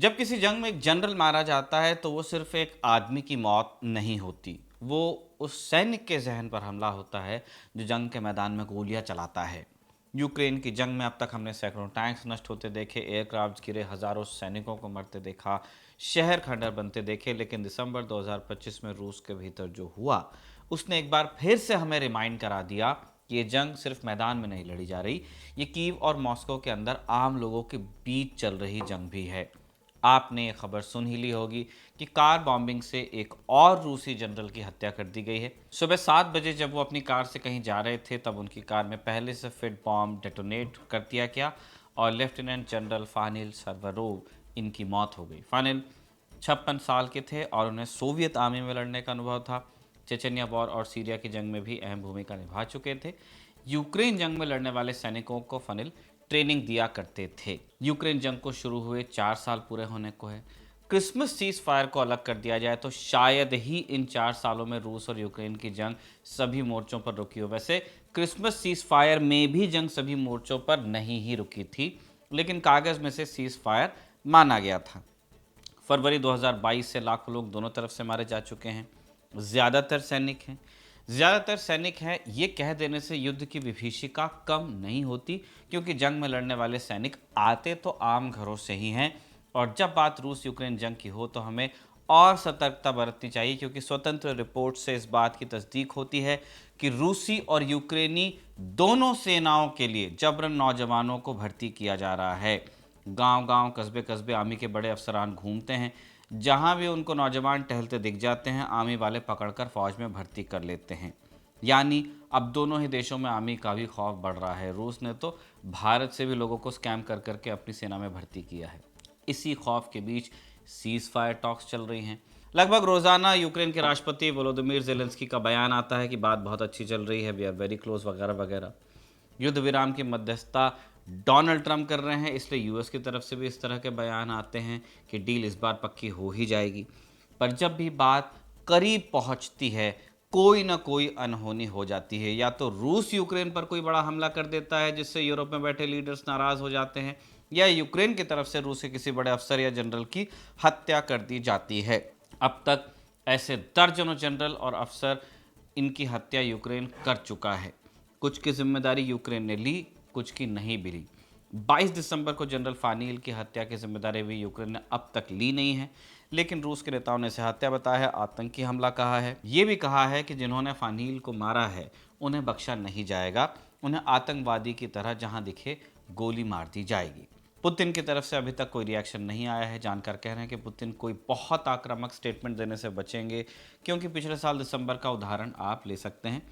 जब किसी जंग में एक जनरल मारा जाता है तो वो सिर्फ एक आदमी की मौत नहीं होती, वो उस सैनिक के जहन पर हमला होता है जो जंग के मैदान में गोलियां चलाता है। यूक्रेन की जंग में अब तक हमने सैकड़ों टैंक्स नष्ट होते देखे, एयरक्राफ्ट गिरे, हजारों सैनिकों को मरते देखा, शहर खंडर बनते देखे। लेकिन दिसंबर 2025 में रूस के भीतर जो हुआ उसने एक बार फिर से हमें रिमाइंड करा दिया कि ये जंग सिर्फ मैदान में नहीं लड़ी जा रही, ये कीव और मॉस्को के अंदर आम लोगों के बीच चल रही जंग भी है। आपने ये खबर सुन ही ली होगी कि कार बॉम्बिंग से एक और रूसी जनरल की हत्या कर दी गई है। सुबह 7 बजे जब वो अपनी कार से कहीं जा रहे थे तब उनकी कार में पहले से फिट बॉम्ब डेटोनेट कर दिया गया और लेफ्टिनेंट जनरल फानिल सरवरोव इनकी मौत हो गई। फानिल 56 साल के थे और उन्हें सोवियत आर्मी में लड़ने का अनुभव था। चेचनिया वॉर और सीरिया की जंग में भी अहम भूमिका निभा चुके थे। यूक्रेन जंग में लड़ने वाले सैनिकों को फनिल ट्रेनिंग दिया करते थे। यूक्रेन जंग को शुरू हुए 4 साल पूरे होने को है। क्रिसमस सीज फायर को अलग कर दिया जाए तो शायद ही इन 4 सालों में रूस और यूक्रेन की जंग सभी मोर्चों पर रुकी हो। वैसे क्रिसमस सीज फायर में भी जंग सभी मोर्चों पर नहीं ही रुकी थी, लेकिन कागज में से सीज फायर माना गया था। फरवरी 2022 से लाखों लोग दोनों तरफ से मारे जा चुके हैं। ज़्यादातर सैनिक हैं ये कह देने से युद्ध की विभीषिका कम नहीं होती, क्योंकि जंग में लड़ने वाले सैनिक आते तो आम घरों से ही हैं। और जब बात रूस यूक्रेन जंग की हो तो हमें और सतर्कता बरतनी चाहिए, क्योंकि स्वतंत्र रिपोर्ट से इस बात की तस्दीक होती है कि रूसी और यूक्रेनी दोनों सेनाओं के लिए जबरन नौजवानों को भर्ती किया जा रहा है। गांव-गांव, कस्बे-कस्बे आर्मी के बड़े अफसरान घूमते हैं। जहां भी उनको नौजवान टहलते दिख जाते हैं, आर्मी वाले पकड़कर फौज में भर्ती कर लेते हैं। यानी अब दोनों ही देशों में आर्मी का भी खौफ बढ़ रहा है। रूस ने तो भारत से भी लोगों को स्कैम कर करके अपनी सेना में भर्ती किया है। इसी खौफ के बीच सीज फायर टॉक्स चल रही हैं। लगभग रोजाना यूक्रेन के राष्ट्रपति वोलोदिमीर जेलेंस्की का बयान आता है कि बात बहुत अच्छी चल रही है, वी आर वेरी क्लोज वगैरह वगैरह। युद्ध विराम की मध्यस्थता डोनाल्ड ट्रंप कर रहे हैं, इसलिए यूएस की तरफ से भी इस तरह के बयान आते हैं कि डील इस बार पक्की हो ही जाएगी। पर जब भी बात करीब पहुंचती है, कोई ना कोई अनहोनी हो जाती है। या तो रूस यूक्रेन पर कोई बड़ा हमला कर देता है जिससे यूरोप में बैठे लीडर्स नाराज हो जाते हैं, या यूक्रेन की तरफ से रूस के किसी बड़े अफसर या जनरल की हत्या कर दी जाती है। अब तक ऐसे दर्जनों जनरल और अफसर इनकी हत्या यूक्रेन कर चुका है। कुछ की जिम्मेदारी यूक्रेन ने ली, कुछ की नहीं भी ली। 22 दिसंबर को जनरल फानील की हत्या की जिम्मेदारी भी यूक्रेन ने अब तक ली नहीं है, लेकिन रूस के नेताओं ने इसे हत्या बताया है, आतंकी हमला कहा है। ये भी कहा है कि जिन्होंने फानील को मारा है उन्हें बख्शा नहीं जाएगा, उन्हें आतंकवादी की तरह जहां दिखे गोली मार दी जाएगी। पुतिन की तरफ से अभी तक कोई रिएक्शन नहीं आया है। जानकार कह रहे हैं कि पुतिन कोई बहुत आक्रामक स्टेटमेंट देने से बचेंगे, क्योंकि पिछले साल दिसंबर का उदाहरण आप ले सकते हैं।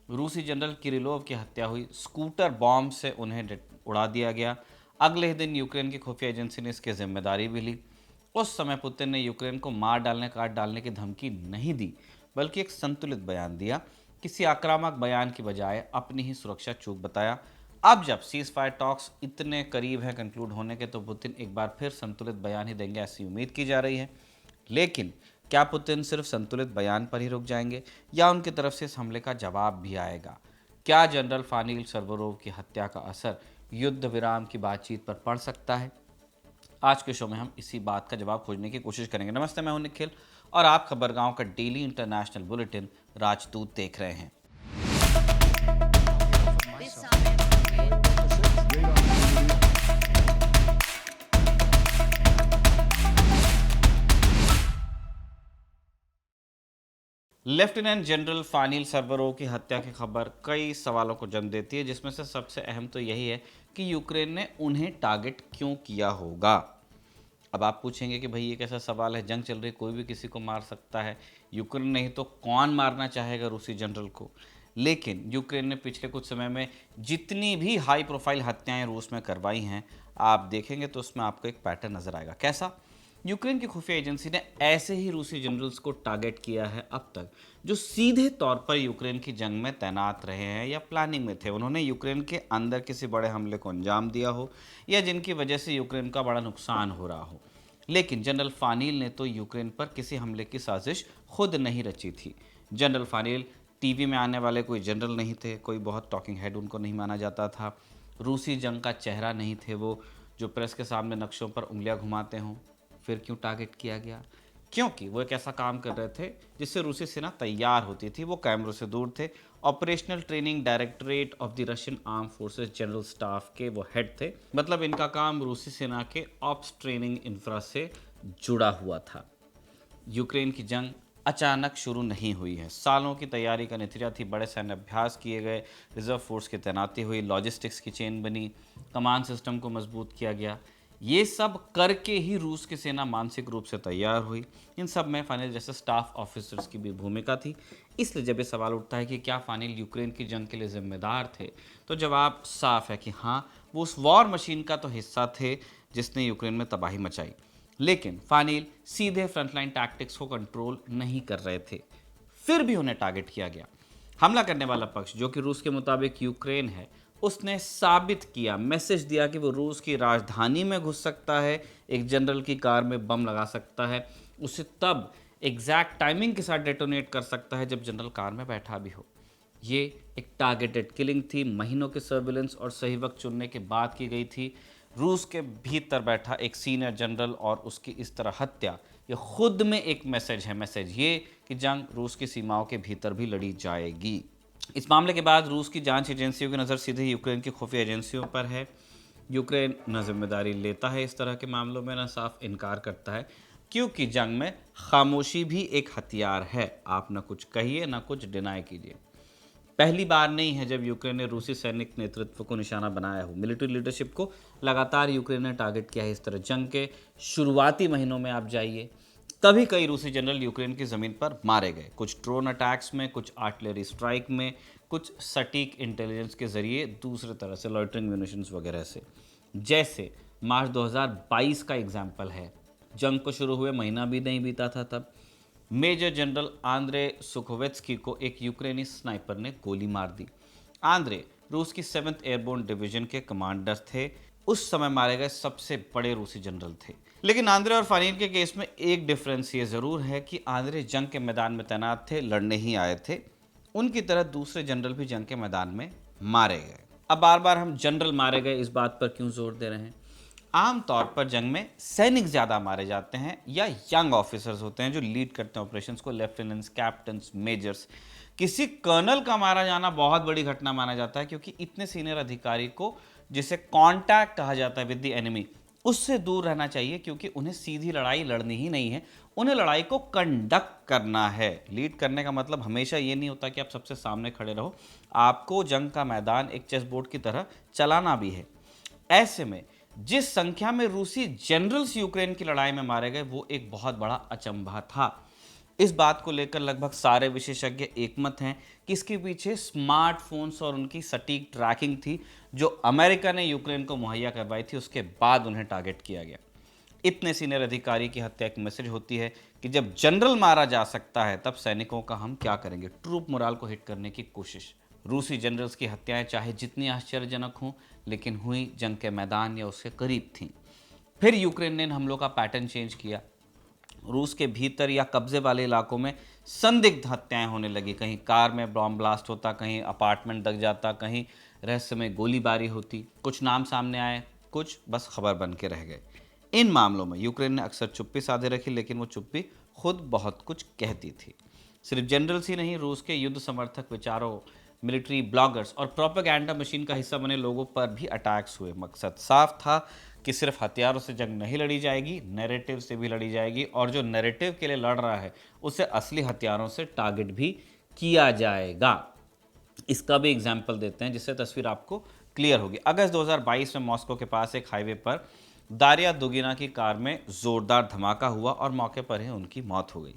रूसी जनरल किरिलोव की हत्या हुई, स्कूटर बॉम्ब से उन्हें उड़ा दिया गया। अगले ही दिन यूक्रेन की खुफिया एजेंसी ने इसकी जिम्मेदारी भी ली। उस समय पुतिन ने यूक्रेन को मार डालने, काट डालने की धमकी नहीं दी, बल्कि एक संतुलित बयान दिया। किसी आक्रामक बयान की बजाय अपनी ही सुरक्षा चूक बताया। अब जब सीज फायर टॉक्स इतने करीब है कंक्लूड होने के, तो पुतिन एक बार फिर संतुलित बयान ही देंगे, ऐसी उम्मीद की जा रही है। लेकिन क्या पुतिन सिर्फ संतुलित बयान पर ही रुक जाएंगे, या उनकी तरफ से इस हमले का जवाब भी आएगा? क्या जनरल फानील सरवरोव की हत्या का असर युद्ध विराम की बातचीत पर पड़ सकता है? आज के शो में हम इसी बात का जवाब खोजने की कोशिश करेंगे। नमस्ते, मैं हूं निखिल और आप खबरगांव का डेली इंटरनेशनल बुलेटिन राजदूत देख रहे हैं। लेफ्टिनेंट जनरल फानील सरवरोव की हत्या की खबर कई सवालों को जन्म देती है, जिसमें से सबसे अहम तो यही है कि यूक्रेन ने उन्हें टारगेट क्यों किया होगा। अब आप पूछेंगे कि भाई ये कैसा सवाल है, जंग चल रही, कोई भी किसी को मार सकता है, यूक्रेन नहीं तो कौन मारना चाहेगा रूसी जनरल को। लेकिन यूक्रेन ने पिछले कुछ समय में जितनी भी हाई प्रोफाइल हत्याएं रूस में करवाई हैं, आप देखेंगे तो उसमें आपको एक पैटर्न नजर आएगा। कैसा? यूक्रेन की खुफिया एजेंसी ने ऐसे ही रूसी जनरल्स को टारगेट किया है अब तक, जो सीधे तौर पर यूक्रेन की जंग में तैनात रहे हैं या प्लानिंग में थे। उन्होंने यूक्रेन के अंदर किसी बड़े हमले को अंजाम दिया हो, या जिनकी वजह से यूक्रेन का बड़ा नुकसान हो रहा हो। लेकिन जनरल फानील ने तो यूक्रेन पर किसी हमले की साजिश खुद नहीं रची थी। जनरल फानील टीवी में आने वाले कोई जनरल नहीं थे, कोई बहुत टॉकिंग हेड उनको नहीं माना जाता था। रूसी जंग का चेहरा नहीं थे वो, जो प्रेस के सामने नक्शों पर उंगलियां घुमाते हों। फिर क्यों टारगेट किया गया? क्योंकि वो एक ऐसा काम कर रहे थे जिससे रूसी सेना तैयार होती थी। वो कैमरों से दूर थे। Operational training directorate of the Russian arm forces general staff के वो हेड थे। मतलब इनका काम रूसी सेना के ऑप्स ट्रेनिंग इंफ्रा से जुड़ा हुआ था। यूक्रेन की जंग अचानक शुरू नहीं हुई है। सालों की तैयारी का नतीजा थी। बड़े सैन्य अभ्यास किए गए, रिजर्व फोर्स की तैनाती हुई, लॉजिस्टिक्स की चेन बनी, कमांड सिस्टम को मजबूत किया गया। ये सब करके ही रूस की सेना मानसिक रूप से तैयार हुई। इन सब में फानिल जैसे स्टाफ ऑफिसर्स की भी भूमिका थी। इसलिए जब ये सवाल उठता है कि क्या फानिल यूक्रेन की जंग के लिए जिम्मेदार थे, तो जवाब साफ है कि हाँ, वो उस वॉर मशीन का तो हिस्सा थे जिसने यूक्रेन में तबाही मचाई। लेकिन फानिल सीधे फ्रंटलाइन टैक्टिक्स को कंट्रोल नहीं कर रहे थे। फिर भी उन्हें टारगेट किया गया। हमला करने वाला पक्ष, जो कि रूस के मुताबिक यूक्रेन है, उसने साबित किया, मैसेज दिया कि वो रूस की राजधानी में घुस सकता है, एक जनरल की कार में बम लगा सकता है, उसे तब एग्जैक्ट टाइमिंग के साथ डेटोनेट कर सकता है जब जनरल कार में बैठा भी हो। ये एक टारगेटेड किलिंग थी। महीनों के सर्विलेंस और सही वक्त चुनने के बाद की गई थी। रूस के भीतर बैठा एक सीनियर जनरल और उसकी इस तरह हत्या, ये खुद में एक मैसेज है। मैसेज ये कि जंग रूस की सीमाओं के भीतर भी लड़ी जाएगी। इस मामले के बाद रूस की जांच एजेंसियों की नज़र सीधे यूक्रेन की खुफिया एजेंसियों पर है। यूक्रेन न जिम्मेदारी लेता है इस तरह के मामलों में, न साफ इनकार करता है, क्योंकि जंग में खामोशी भी एक हथियार है। आप न कुछ कहिए, न कुछ डिनाई कीजिए। पहली बार नहीं है जब यूक्रेन ने रूसी सैनिक नेतृत्व को निशाना बनाया हो। मिलिट्री लीडरशिप को लगातार यूक्रेन ने टारगेट किया है इस तरह। जंग के शुरुआती महीनों में आप जाइए, तभी कई रूसी जनरल यूक्रेन की ज़मीन पर मारे गए, कुछ ड्रोन अटैक्स में, कुछ आर्टिलरी स्ट्राइक में, कुछ सटीक इंटेलिजेंस के जरिए, दूसरे तरह से लॉइटरिंग म्यूनिशंस वगैरह से। जैसे मार्च 2022 का एग्जाम्पल है। जंग को शुरू हुए महीना भी नहीं बीता था तब मेजर जनरल आंद्रे सुखोवेत्स्की को एक यूक्रेनी स्नाइपर ने गोली मार दी। आंद्रे रूस की 7th एयरबोर्न डिवीजन के कमांडर थे। उस समय मारे गए सबसे बड़े रूसी जनरल थे। लेकिन आंद्रे और फानिल के केस में एक डिफरेंस ये जरूर है कि आंद्रे जंग के मैदान में तैनात थे, लड़ने ही आए थे। उनकी तरह दूसरे जनरल भी जंग के मैदान में मारे गए। अब बार बार हम जनरल मारे गए इस बात पर क्यों जोर दे रहे हैं? आमतौर पर जंग में सैनिक ज़्यादा मारे जाते हैं या यंग ऑफिसर्स होते हैं जो लीड करते हैं ऑपरेशंस को, लेफ्टिनेंट्स, कैप्टन्स, मेजर्स। किसी कर्नल का मारा जाना बहुत बड़ी घटना माना जाता है, क्योंकि इतने सीनियर अधिकारी को, जिसे कॉन्टैक्ट कहा जाता है विद द एनिमी, उससे दूर रहना चाहिए, क्योंकि उन्हें सीधी लड़ाई लड़नी ही नहीं है, उन्हें लड़ाई को कंडक्ट करना है। लीड करने का मतलब हमेशा ये नहीं होता कि आप सबसे सामने खड़े रहो, आपको जंग का मैदान एक चेस बोर्ड की तरह चलाना भी है। ऐसे में जिस संख्या में रूसी जनरल्स यूक्रेन की लड़ाई में मारे गए, वो एक बहुत बड़ा अचंभा था। इस बात को लेकर लगभग सारे विशेषज्ञ एकमत हैं कि इसके पीछे स्मार्टफोन्स और उनकी सटीक ट्रैकिंग थी, जो अमेरिका ने यूक्रेन को मुहैया करवाई थी। उसके बाद उन्हें टारगेट किया गया। इतने सीनियर अधिकारी की हत्या एक मैसेज होती है कि जब जनरल मारा जा सकता है, तब सैनिकों का हम क्या करेंगे? ट्रूप मोराल को हिट करने की कोशिश। रूसी जनरल्स की हत्याएं चाहे जितनी आश्चर्यजनक हों, लेकिन हुई जंग के मैदान या उसके करीब थीं। फिर यूक्रेन ने इन हमलों का पैटर्न चेंज किया। रूस के भीतर या कब्जे वाले इलाकों में संदिग्ध हत्याएं होने लगी। कहीं कार में बॉम्ब ब्लास्ट होता, कहीं अपार्टमेंट दग जाता, कहीं रहस्यमय गोलीबारी होती। कुछ नाम सामने आए, कुछ बस खबर बन के रह गए। इन मामलों में यूक्रेन ने अक्सर चुप्पी साधे रखी, लेकिन वो चुप्पी खुद बहुत कुछ कहती थी। सिर्फ जनरल्स ही नहीं, रूस के युद्ध समर्थक विचारों, मिलिट्री ब्लॉगर्स और प्रोपेगेंडा मशीन का हिस्सा बने लोगों पर भी अटैक्स हुए। मकसद साफ था कि सिर्फ हथियारों से जंग नहीं लड़ी जाएगी, नैरेटिव से भी लड़ी जाएगी, और जो नैरेटिव के लिए लड़ रहा है उसे असली हथियारों से टारगेट भी किया जाएगा। इसका भी एग्जाम्पल देते हैं जिससे तस्वीर आपको क्लियर होगी। अगस्त 2022 में मॉस्को के पास एक हाईवे पर दारिया दुगिना की कार में जोरदार धमाका हुआ और मौके पर ही उनकी मौत हो गई।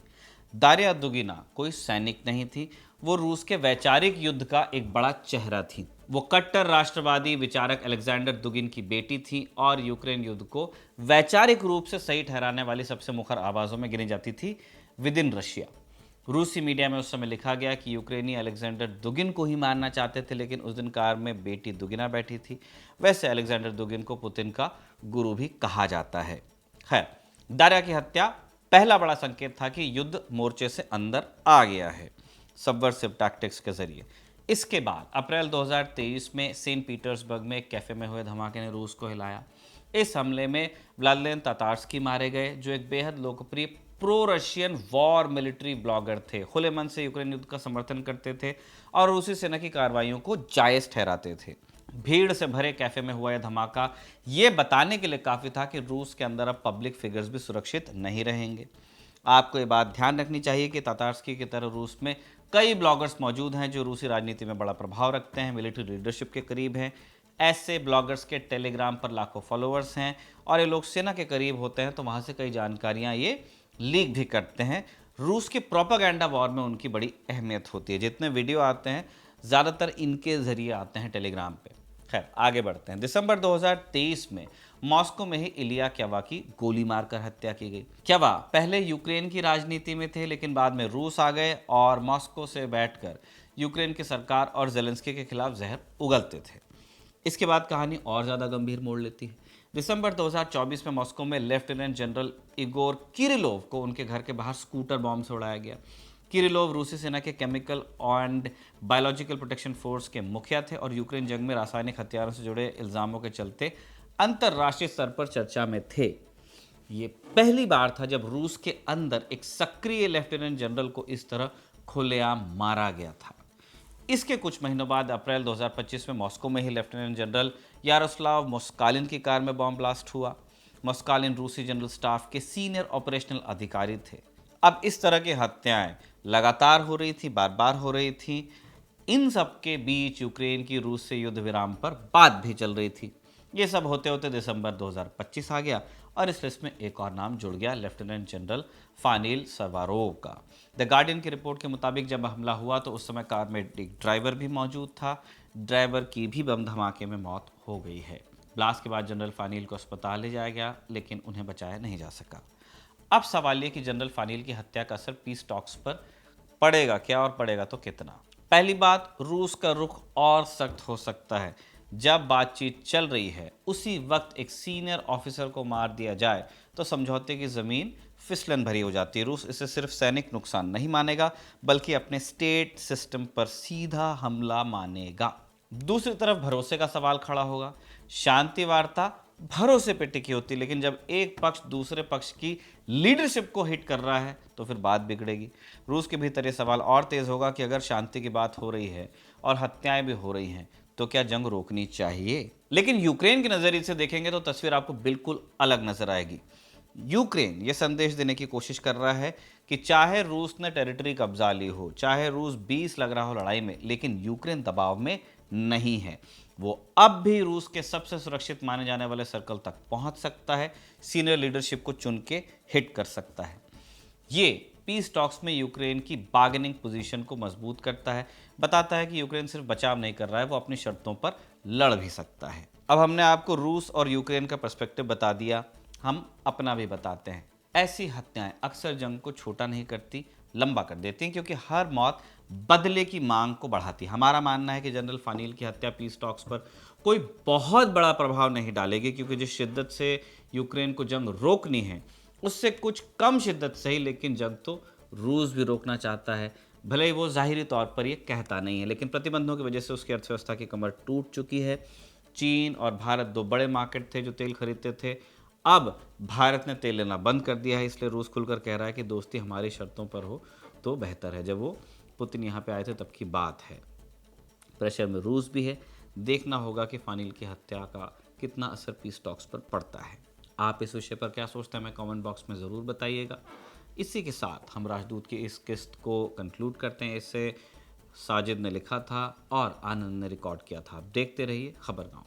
दारिया दुगिना कोई सैनिक नहीं थी, वो रूस के वैचारिक युद्ध का एक बड़ा चेहरा थी। वो कट्टर राष्ट्रवादी विचारक अलेक्जेंडर दुगिन की बेटी थी और यूक्रेन युद्ध को वैचारिक रूप से सही ठहराने वाली सबसे मुखर आवाज़ों में गिनी जाती थी विद इन रशिया। रूसी मीडिया में उस समय लिखा गया कि यूक्रेनी अलेक्जेंडर दुगिन को ही मारना चाहते थे, लेकिन उस दिन कार में बेटी दुगिना बैठी थी। वैसे अलेक्जेंडर दुगिन को पुतिन का गुरु भी कहा जाता है। खैर, दारिया की हत्या पहला बड़ा संकेत था कि युद्ध मोर्चे से अंदर आ गया है, सबवर्सिव टैक्टिक्स के जरिए। इसके बाद अप्रैल 2023 में सेंट पीटर्सबर्ग में एक कैफे में हुए धमाके ने रूस को हिलाया। इस हमले में व्लादिमीर तातार्स्की मारे गए, जो एक बेहद लोकप्रिय pro Russian war military blogger थे। खुले मन से यूक्रेन युद्ध का समर्थन करते थे और रूसी सेना की कार्रवाइयों को जायज ठहराते थे। भीड़ से भरे कैफे में हुआ यह धमाका ये बताने के लिए काफ़ी था कि रूस के अंदर अब पब्लिक फिगर्स भी सुरक्षित नहीं रहेंगे। आपको ये बात ध्यान रखनी चाहिए कि तातार्स्की की तरह रूस में कई ब्लॉगर्स मौजूद हैं जो रूसी राजनीति में बड़ा प्रभाव रखते हैं, मिलिट्री लीडरशिप के करीब हैं। ऐसे ब्लॉगर्स के टेलीग्राम पर लाखों फॉलोअर्स हैं और ये लोग सेना के करीब होते हैं, तो वहाँ से कई जानकारियाँ ये लीक भी करते हैं। रूस के प्रोपागेंडा वॉर में उनकी बड़ी अहमियत होती है। जितने वीडियो आते हैं ज़्यादातर इनके ज़रिए आते हैं टेलीग्राम पे। खैर आगे बढ़ते हैं। दिसंबर 2023 में मॉस्को में ही इलिया क्यावा की गोली मारकर हत्या की गई। क्यावा पहले यूक्रेन की राजनीति में थे, लेकिन बाद में रूस आ गए और मॉस्को से बैठकर यूक्रेन की सरकार और जेलेंस्की के खिलाफ जहर उगलते थे। इसके बाद कहानी और ज़्यादा गंभीर मोड़ लेती है। दिसंबर 2024 में मॉस्को में लेफ्टिनेंट जनरल इगोर किरिलोव को उनके घर के बाहर स्कूटर बॉम्ब से उड़ाया गया। किरिलोव रूसी सेना के chemical and biological protection force के मुखिया थे और यूक्रेन जंग में रासायनिक हथियारों से जुड़े इल्जामों के चलते अंतर्राष्ट्रीय स्तर पर चर्चा में थे। ये पहली बार था जब रूस के अंदर एक सक्रिय लेफ्टिनेंट जनरल को इस तरह खुलेआम मारा गया था। इसके कुछ महीनों बाद अप्रैल 2025 में मॉस्को में ही लेफ्टिनेंट जनरल यारोस्लाव मोस्कालिन की कार में बॉम्ब ब्लास्ट हुआ। मोस्कालिन रूसी जनरल स्टाफ के सीनियर ऑपरेशनल अधिकारी थे। अब इस तरह की हत्याएं लगातार हो रही थी, बार बार हो रही थी। इन सब के बीच यूक्रेन की रूस से युद्ध विराम पर बात भी चल रही थी। ये सब होते होते दिसंबर 2025 आ गया और इस लिस्ट में एक और नाम जुड़ गया, लेफ्टिनेंट जनरल फानिल सवारोव का। द गार्डियन की रिपोर्ट के मुताबिक जब हमला हुआ तो उस समय कार में एक ड्राइवर भी मौजूद था। ड्राइवर की भी बम धमाके में मौत हो गई है। ब्लास्ट के बाद जनरल फानिल को अस्पताल ले जाया गया, लेकिन उन्हें बचाया नहीं जा सका। अब सवाल ये कि जनरल फानिल की हत्या का असर पीस टॉक्स पर पड़ेगा क्या, और पड़ेगा तो कितना। पहली बात, रूस का रुख और सख्त हो सकता है। जब बातचीत चल रही है उसी वक्त एक सीनियर ऑफिसर को मार दिया जाए तो समझौते की ज़मीन फिसलन भरी हो जाती है। रूस इसे सिर्फ सैनिक नुकसान नहीं मानेगा, बल्कि अपने स्टेट सिस्टम पर सीधा हमला मानेगा। दूसरी तरफ भरोसे का सवाल खड़ा होगा। शांति वार्ता भरोसे पे टिकी होती है, लेकिन जब एक पक्ष दूसरे पक्ष की लीडरशिप को हिट कर रहा है तो फिर बात बिगड़ेगी। रूस के भीतर ये सवाल और तेज होगा कि अगर शांति की बात हो रही है और हत्याएं भी हो रही हैं तो क्या जंग रोकनी चाहिए। लेकिन यूक्रेन के नजरिए से देखेंगे तो तस्वीर आपको बिल्कुल अलग नजर आएगी। यूक्रेन ये संदेश देने की कोशिश कर रहा है कि चाहे रूस ने टेरिटरी कब्जा ली हो, चाहे रूस 20 लग रहा हो लड़ाई में, लेकिन यूक्रेन दबाव में नहीं है। वो अब भी रूस के सबसे सुरक्षित माने जाने वाले सर्कल तक पहुंच सकता है, सीनियर लीडरशिप को चुन के हिट कर सकता है। ये पीस टॉक्स में यूक्रेन की बार्गेनिंग पोजीशन को मजबूत करता है, बताता है कि यूक्रेन सिर्फ बचाव नहीं कर रहा है, वो अपनी शर्तों पर लड़ भी सकता है। अब हमने आपको रूस और यूक्रेन का पर्सपेक्टिव बता दिया, हम अपना भी बताते हैं। ऐसी हत्याएं अक्सर जंग को छोटा नहीं करती, लंबा कर देती हैं, क्योंकि हर मौत बदले की मांग को बढ़ाती है। हमारा मानना है कि जनरल फानिल की हत्या पीस टॉक्स पर कोई बहुत बड़ा प्रभाव नहीं डालेगी, क्योंकि जिस शिद्दत से यूक्रेन को जंग रोकनी है उससे कुछ कम शिद्दत से ही, लेकिन जंग तो रूस भी रोकना चाहता है। भले ही वो जाहिरी तौर पर ये कहता नहीं है, लेकिन प्रतिबंधों की वजह से उसकी अर्थव्यवस्था की कमर टूट चुकी है। चीन और भारत दो बड़े मार्केट थे जो तेल खरीदते थे। अब भारत ने तेल लेना बंद कर दिया है, इसलिए रूस खुलकर कह रहा है कि दोस्ती हमारी शर्तों पर हो तो बेहतर है। जब वो पुतिन यहाँ पे आए थे तब की बात है। प्रेशर में रूस भी है। देखना होगा कि फानिल की हत्या का कितना असर पीस टॉक्स पर पड़ता है। आप इस विषय पर क्या सोचते हैं, हमें कमेंट बॉक्स में ज़रूर बताइएगा। इसी के साथ हम राजदूत की इस किस्त को कंक्लूड करते हैं। इसे साजिद ने लिखा था और आनंद ने रिकॉर्ड किया था। आप देखते रहिए खबरगांव।